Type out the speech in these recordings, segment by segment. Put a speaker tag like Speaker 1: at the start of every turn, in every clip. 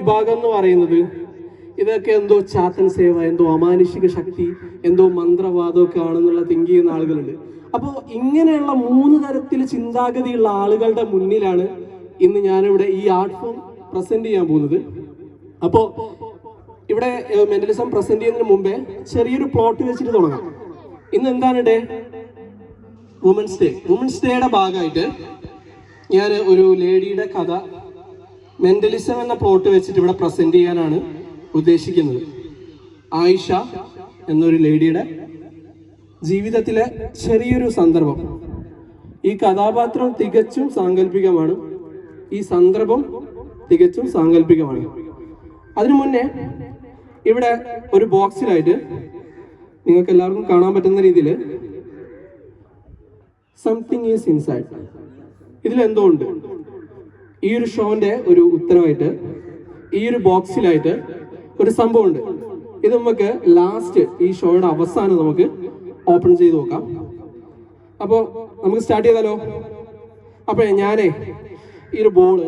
Speaker 1: വിഭാഗം എന്ന് പറയുന്നത് ഇതൊക്കെ എന്തോ ചാത്തൻ സേവ, എന്തോ അമാനുഷിക ശക്തി, എന്തോ മന്ത്രവാദമൊക്കെ ആണെന്നുള്ള തിങ്ക് ചെയ്യുന്ന ആളുകളുണ്ട്. അപ്പോൾ ഇങ്ങനെയുള്ള 3 തരത്തിൽ ചിന്താഗതിയുള്ള ആളുകളുടെ മുന്നിലാണ് ഇന്ന് ഞാനിവിടെ ഈ ആർട്ട് ഫോം പ്രസന്റ് ചെയ്യാൻ പോകുന്നത്. അപ്പോൾ ഇവിടെ മെന്റലിസം പ്രസന്റ് ചെയ്യുന്നതിന് മുമ്പേ ചെറിയൊരു പ്ലോട്ട് വെച്ചിട്ട് തുടങ്ങാം. ഇന്ന് എന്താണ് ഡേ? Women's day. വുമൻസ് ഡേയുടെ ഭാഗമായിട്ട് ഞാൻ ഒരു ലേഡിയുടെ കഥ മെന്റലിസം എന്ന പ്ലോട്ട് വെച്ചിട്ട് ഇവിടെ പ്രസന്റ് ചെയ്യാനാണ് ഉദ്ദേശിക്കുന്നത്. ആയിഷ എന്നൊരു ലേഡിയുടെ ജീവിതത്തിലെ ചെറിയൊരു സന്ദർഭം. ഈ കഥാപാത്രം തികച്ചും സാങ്കല്പികമാണ്, ഈ സന്ദർഭം തികച്ചും സാങ്കല്പികമാണ്. അതിനു മുന്നേ ഇവിടെ ഒരു ബോക്സിലായിട്ട് നിങ്ങൾക്ക് എല്ലാവർക്കും കാണാൻ പറ്റുന്ന രീതിയിൽ സംതിങ് ഈസ് ഇൻസൈഡ്, ഇതിലെന്തോ ഉണ്ട്. ഈ ഒരു ഷോന്റെ ഒരു ഉത്തരവായിട്ട് ഈ ഒരു ബോക്സിലായിട്ട് ഒരു സംഭവം ഉണ്ട്. ഇത് നമുക്ക് ലാസ്റ്റ് ഈ ഷോയുടെ അവസാനം നമുക്ക് ഓപ്പൺ ചെയ്ത് നോക്കാം. അപ്പോൾ നമുക്ക് സ്റ്റാർട്ട് ചെയ്താലോ? അപ്പോൾ ഞാനേ ഈ ഒരു ബോള്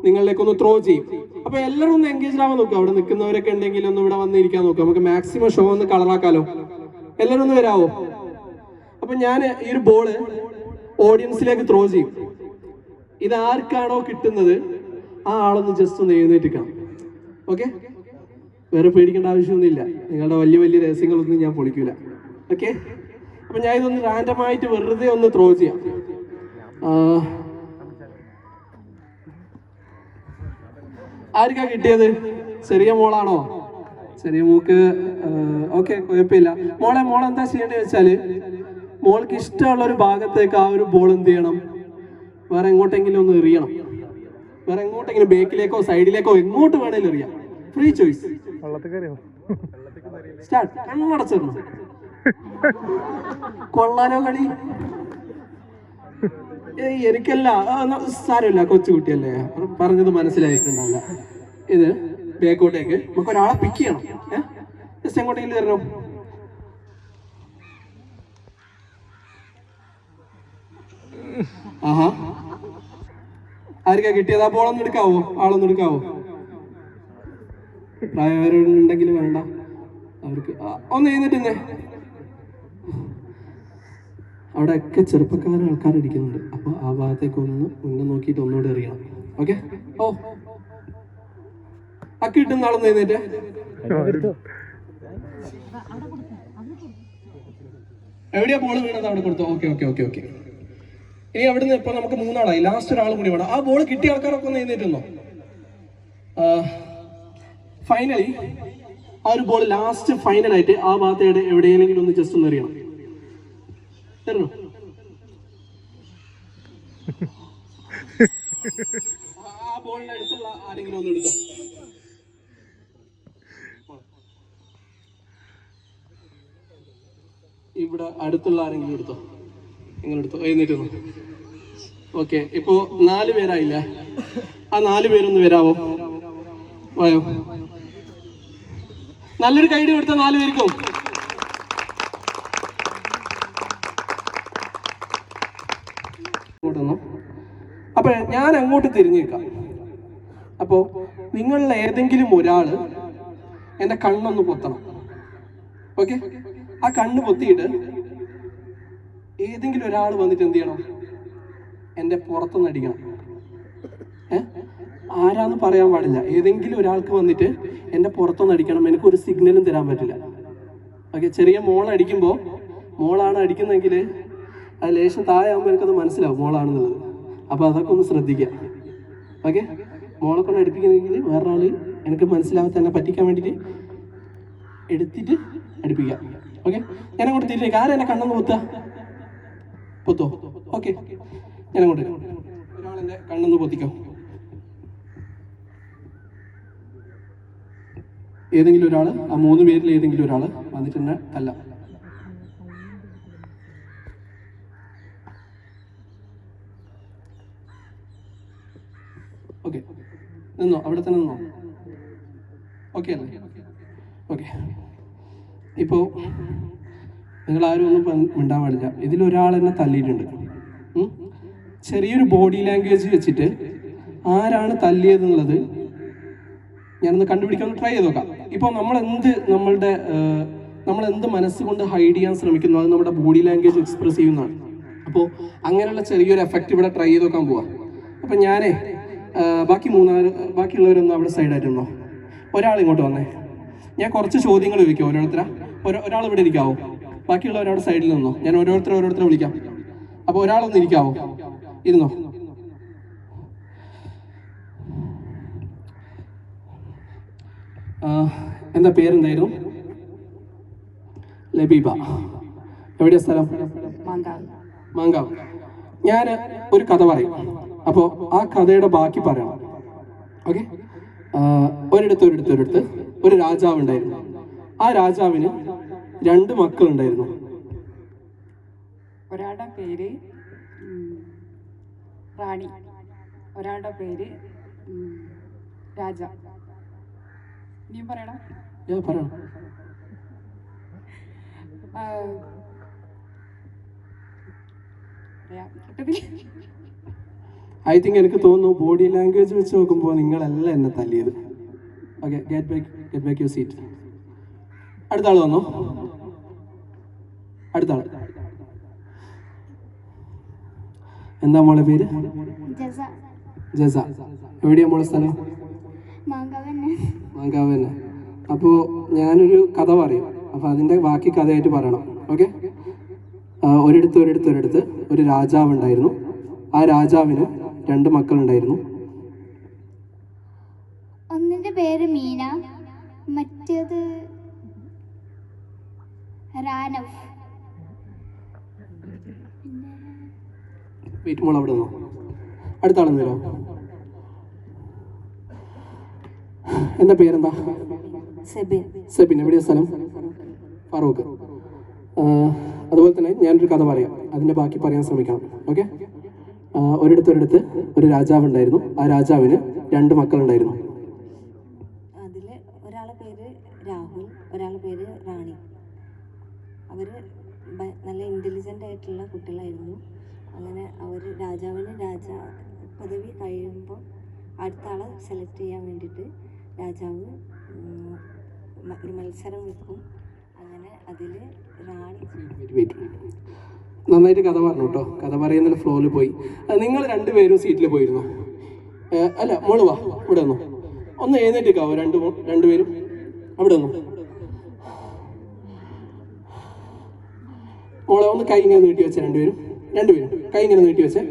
Speaker 1: നിങ്ങളിലേക്ക് ഒന്ന് ത്രോ ചെയ്യും. അപ്പോൾ എല്ലാവരും ഒന്ന് എൻഗേജ് ആവാൻ നോക്കുക. അവിടെ നിൽക്കുന്നവരൊക്കെ ഉണ്ടെങ്കിൽ ഒന്ന് ഇവിടെ വന്നിരിക്കാൻ നോക്കുക. നമുക്ക് മാക്സിമം ഷോ ഒന്ന് കളറാക്കാലോ. എല്ലാവരും ഒന്ന് വരാവോ? അപ്പൊ ഞാൻ ഈ ഒരു ബോള് ഓഡിയൻസിലേക്ക് ത്രോ ചെയ്യും. ഇത് ആർക്കാണോ കിട്ടുന്നത് ആ ആളൊന്ന് ജസ്റ്റ് ഒന്ന് എഴുന്നേറ്റിക്കണം. ഓക്കെ, വേറെ പേടിക്കേണ്ട ആവശ്യമൊന്നുമില്ല. നിങ്ങളുടെ വലിയ വലിയ രഹസ്യങ്ങളൊന്നും ഞാൻ പൊളിക്കൂല. ഓക്കെ, അപ്പൊ ഞാൻ ഇതൊന്ന് റാൻഡമായിട്ട് വെറുതെ ഒന്ന് ത്രോ ചെയ്യാം. ആർക്കാ കിട്ടിയത്? ചെറിയ മോളാണോ? ചെറിയ മോക്ക് ഓക്കെ, കുഴപ്പമില്ല. മോളെ എന്താ ചെയ്യേണ്ടത് വെച്ചാല്, മോൾക്ക് ഇഷ്ടമുള്ള ഒരു ഭാഗത്തേക്ക് ആ ഒരു ബോൾ എന്ത് ചെയ്യണം, വേറെ എങ്ങോട്ടെങ്കിലും ഒന്ന് എറിയണം. വേറെ എങ്ങോട്ടെങ്കിലും ബേക്കിലേക്കോ സൈഡിലേക്കോ എങ്ങോട്ട് വേണേലും എറിയാം. Free choice. സ്റ്റാർട്ട്. കണ്ണടച്ചിടണം. കൊള്ളാലോ കളി. എനിക്കല്ല, സാരമില്ല, കൊച്ചുകുട്ടിയല്ലേ, പറഞ്ഞത് മനസ്സിലായിട്ടുണ്ടാവില്ല. ഇത് ബേക്കോട്ടേക്ക് നമുക്ക് ഒരാളെ പിക്ക് ചെയ്യണം. ജസ്റ്റ് എങ്ങോട്ടെങ്കിലും തരണം. ആഹാ, ആർക്കാ കിട്ടിയത്? ആ ബോളൊന്നും എടുക്കാവോ? ആളൊന്നും എടുക്കാവോ? പ്രായമായവരുണ്ടെങ്കിൽ വേണ്ട, അവർക്ക് ഒന്ന് എഴുന്നേറ്റുന്നേ. അവിടെയൊക്കെ ചെറുപ്പക്കാരെ ആൾക്കാർ ഇരിക്കുന്നുണ്ട്. അപ്പൊ ആ ഭാഗത്തേക്ക് ഒന്ന് മുന്നേ നോക്കിയിട്ട് ഒന്നുകൂടെ എറിയണം. ഓക്കെ, ഓ അക്കി കിട്ടുന്ന ആളൊന്ന് എഴുന്നേറ്റ്. എവിടെയാ ബോള് വീണത്? അവിടെ കൊടുത്തു. Okay okay okay okay. ഇനി അവിടുന്ന് ഇപ്പൊ നമുക്ക് 3 ആളായി. ലാസ്റ്റ് ഒരാൾ കൂടി വേണം. ആ ബോൾ കിട്ടിയ ആൾക്കാരൊക്കെ ഒന്ന് എഴുന്നേറ്റുന്നോ? ഫൈനലി ആ ഒരു ബോൾ ലാസ്റ്റ് ഫൈനലായിട്ട് ആ ഭാഗത്തെ എവിടെയെങ്കിലും ഒന്ന് ജസ്റ്റ് ഒന്ന് എറിയണം. തരണോ? ആ ബോളിന്റെ അടുത്തുള്ള ആരെങ്കിലും ഒന്ന് എടുത്തോ. ഇവിടെ അടുത്തുള്ള ആരെങ്കിലും എടുത്തോ. നിങ്ങൾ എടുത്തോ, എഴുന്നേറ്റ്. ഓക്കെ, ഇപ്പോ 4 പേരായില്ല. ആ 4 പേരൊന്ന് വരാവോ? വായോ, നല്ലൊരു കൈഡി കൊടുത്ത 4 പേർക്കും. അപ്പൊ ഞാൻ അങ്ങോട്ട് തിരിഞ്ഞേക്കാം. അപ്പോ നിങ്ങളിൽ ഏതെങ്കിലും ഒരാള് എന്റെ കണ്ണൊന്ന് പൊത്തണം. ഓക്കെ, ആ കണ്ണ് പൊത്തിയിട്ട് ഏതെങ്കിലും ഒരാൾ വന്നിട്ട് എന്ത് ചെയ്യണം? എന്റെ പുറത്തൊന്ന് അടിക്കണം. ആരാന്ന് പറയാൻ പാടില്ല. ഏതെങ്കിലും ഒരാൾക്ക് വന്നിട്ട് എന്റെ പുറത്തൊന്ന് അടിക്കണം. എനിക്കൊരു സിഗ്നലും തരാൻ പറ്റില്ല. ഓക്കെ, ചെറിയ മോളടിക്കുമ്പോൾ, മോളാണ് അടിക്കുന്നെങ്കിൽ അത് ലേശം താഴെ ആകുമ്പോൾ എനിക്കത് മനസ്സിലാവും മോളാണെന്നുള്ളത്. അപ്പൊ അതൊക്കെ ഒന്ന് ശ്രദ്ധിക്കുക. ഓക്കെ, മോളെ കൊണ്ട് അടുപ്പിക്കുന്നെങ്കിൽ വേറൊരാള് എനിക്ക് മനസ്സിലാവാൻ തന്നെ പറ്റിക്കാൻ വേണ്ടിയിട്ട് എടുത്തിട്ട് അടുപ്പിക്കാം. ഓക്കെ, ഞാൻ അങ്ങോട്ട് തിരിഞ്ഞേക്കാം. ആരാ എന്നെ കണ്ണെന്ന് പൊത്തോ? ഓക്കെ, ഞാൻ അങ്ങോട്ട് ഒരാളെന്റെ കണ്ണെന്ന് പൊത്തിക്കോ. ഏതെങ്കിലും ഒരാൾ, ആ 3 പേരിൽ ഏതെങ്കിലും ഒരാൾ വന്നിട്ട് തന്നെ അല്ല. ഓക്കെ, നിന്നോ, അവിടെ തന്നെ നിന്നോ. ഓക്കെ അല്ലേ? ഓക്കെ, ഇപ്പോൾ നിങ്ങൾ ആരും ഒന്നും മിണ്ടാൻ പാടില്ല. ഇതിലൊരാൾ എന്നെ തല്ലിയിട്ടുണ്ട്. ചെറിയൊരു ബോഡി ലാംഗ്വേജ് വെച്ചിട്ട് ആരാണ് തല്ലിയതെന്നുള്ളത് ഞാനൊന്ന് കണ്ടുപിടിക്കാൻ ട്രൈ ചെയ്ത് നോക്കാം. ഇപ്പോൾ നമ്മളെന്ത് മനസ്സുകൊണ്ട് ഹൈഡ് ചെയ്യാൻ ശ്രമിക്കുന്നു അത് നമ്മുടെ ബോഡി ലാംഗ്വേജ് എക്സ്പ്രസ് ചെയ്യുന്നതാണ്. അപ്പോൾ അങ്ങനെയുള്ള ചെറിയൊരു എഫക്റ്റ് ഇവിടെ ട്രൈ ചെയ്ത് നോക്കാൻ പോവാം. അപ്പം ഞാനേ ബാക്കിയുള്ളവരൊന്നും അവിടെ സൈഡായിട്ടുണ്ടോ? ഒരാൾ ഇങ്ങോട്ട് വന്നേ. ഞാൻ കുറച്ച് ചോദ്യങ്ങൾ ചോദിക്കാം ഒരാൾ ഇവിടെ ഇരിക്കാവോ? ബാക്കിയുള്ളവരവിടെ സൈഡിൽ നിന്നോ. ഞാൻ ഓരോരുത്തരെ വിളിക്കാം. അപ്പോൾ ഒരാളൊന്ന് ഇരിക്കാവോ? ഇരുന്നോ. എന്താ പേരെന്തായിരുന്നു? ലബീബ. എവിടെയാ സ്ഥലം? മാങ്കാവ്. ഞാൻ ഒരു കഥ പറയും. അപ്പോൾ ആ കഥയുടെ ബാക്കി പറയണം. ഓക്കെ? ഒരിടത്ത് ഒരു രാജാവ് ഉണ്ടായിരുന്നു. ആ രാജാവിന് 2 മക്കളുണ്ടായിരുന്നു.
Speaker 2: ഒരാളുടെ പേര് റാണി, ഒരാളുടെ പേര് രാജ. നീ പറയണം.
Speaker 1: ഐ തിങ്ക് എനിക്ക് തോന്നുന്നു ബോഡി ലാംഗ്വേജ് വെച്ച് നോക്കുമ്പോൾ നിങ്ങളല്ല എന്നെ തല്ലിയത്. Okay, get back your seat. അടുത്ത ആൾ വന്നോ. അടുത്ത ആൾ എന്താ മോളെ പേര്? ജസ. എവിടെയാ മോളെ സ്ഥലം? മാങ്കാവ് തന്നെ. അപ്പോൾ ഞാനൊരു കഥ പറയും. അപ്പോൾ അതിൻ്റെ ബാക്കി കഥയായിട്ട് പറയണം. ഓക്കെ? ഒരിടത്ത് ഒരു രാജാവ് ഉണ്ടായിരുന്നു. ആ രാജാവിന് 2 മക്കളുണ്ടായിരുന്നു.
Speaker 3: ഒന്നിന്റെ പേര് മീന, മറ്റേത് റാനഫ്.
Speaker 1: വെയിറ്റ് മോൾ അവിടെ നിന്നോ. അടുത്ത ആളെന്ന് വരാം. എന്താ പേരെന്താ? സെബിൻ. എവിടെയാ സ്ഥലം? ഫറൂഖ്. അതുപോലെ തന്നെ ഞാനൊരു കഥ പറയാം. അതിൻ്റെ ബാക്കി പറയാൻ ശ്രമിക്കാം. ഓക്കെ? ഒരിടത്ത് ഒരു രാജാവ് ഉണ്ടായിരുന്നു. ആ രാജാവിന് 2 മക്കളുണ്ടായിരുന്നു.
Speaker 4: അതിൽ ഒരാളുടെ പേര് രാഹുൽ, ഒരാളുടെ പേര് റാണി. അവർ നല്ല ഇൻ്റലിജൻ്റ് ആയിട്ടുള്ള കുട്ടികളായിരുന്നു. അങ്ങനെ അവർ രാജാവിന് പദവി കഴിയുമ്പോൾ അടുത്ത ആളെ സെലക്ട് ചെയ്യാൻ വേണ്ടിയിട്ട് രാജാവ് ഒരു മത്സരം വെക്കും. അങ്ങനെ അതിൽ റാണി
Speaker 1: നന്നായിട്ട് കഥ പറഞ്ഞു കേട്ടോ. കഥ പറയുന്ന ഫ്ലോയിൽ പോയി. നിങ്ങൾ 2 പേരും സീറ്റിൽ പോയിരുന്നു. അല്ല, മോള് വാ, ഇവിടെ വന്നു. ഒന്ന് എഴുന്നേറ്റിക്കാവോ? 2 പേരും അവിടെ വന്നു. മോളെ ഒന്ന് കൈ ഇങ്ങനെ നീട്ടി വെച്ചേ. 2 പേരും കൈ ഇങ്ങനെ നീട്ടി വെച്ചേ.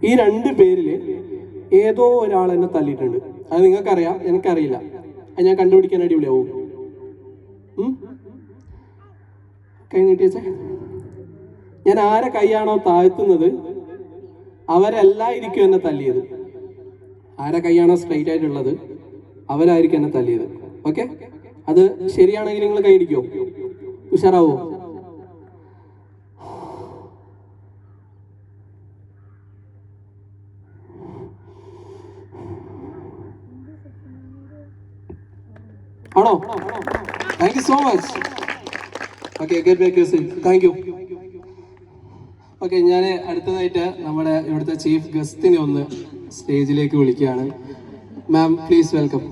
Speaker 1: ഈ 2 പേരിൽ ഏതോ ഒരാൾ എന്നെ തല്ലിയിട്ടുണ്ട്. അത് നിങ്ങൾക്കറിയാം, എനിക്കറിയില്ല. അത് ഞാൻ കണ്ടുപിടിക്കാൻ അടിപൊളിയാവും. കൈ നീട്ടി വെച്ചേ. ഞാൻ ആരെ കൈയാണോ താഴ്ത്തുന്നത് അവരെല്ലായിരിക്കും എന്നെ തല്ലിയത്. ആരെ കൈയാണോ സ്ട്രൈറ്റ് ആയിട്ടുള്ളത് അവരായിരിക്കും എന്നെ തല്ലിയത്. ഓക്കെ? അത് ശരിയാണെങ്കിൽ നിങ്ങൾ കൈയിടിക്കോ? ഉഷാറാവോ? ആണോ? Thank you so much. Okay, get back your seat. Thank you. Okay, ഞാൻ അടുത്തതായിട്ട് നമ്മുടെ ഇവിടുത്തെ ചീഫ് ഗസ്റ്റിനെ ഒന്ന് സ്റ്റേജിലേക്ക് വിളിക്കുകയാണ്. മാം, പ്ലീസ് വെൽക്കം.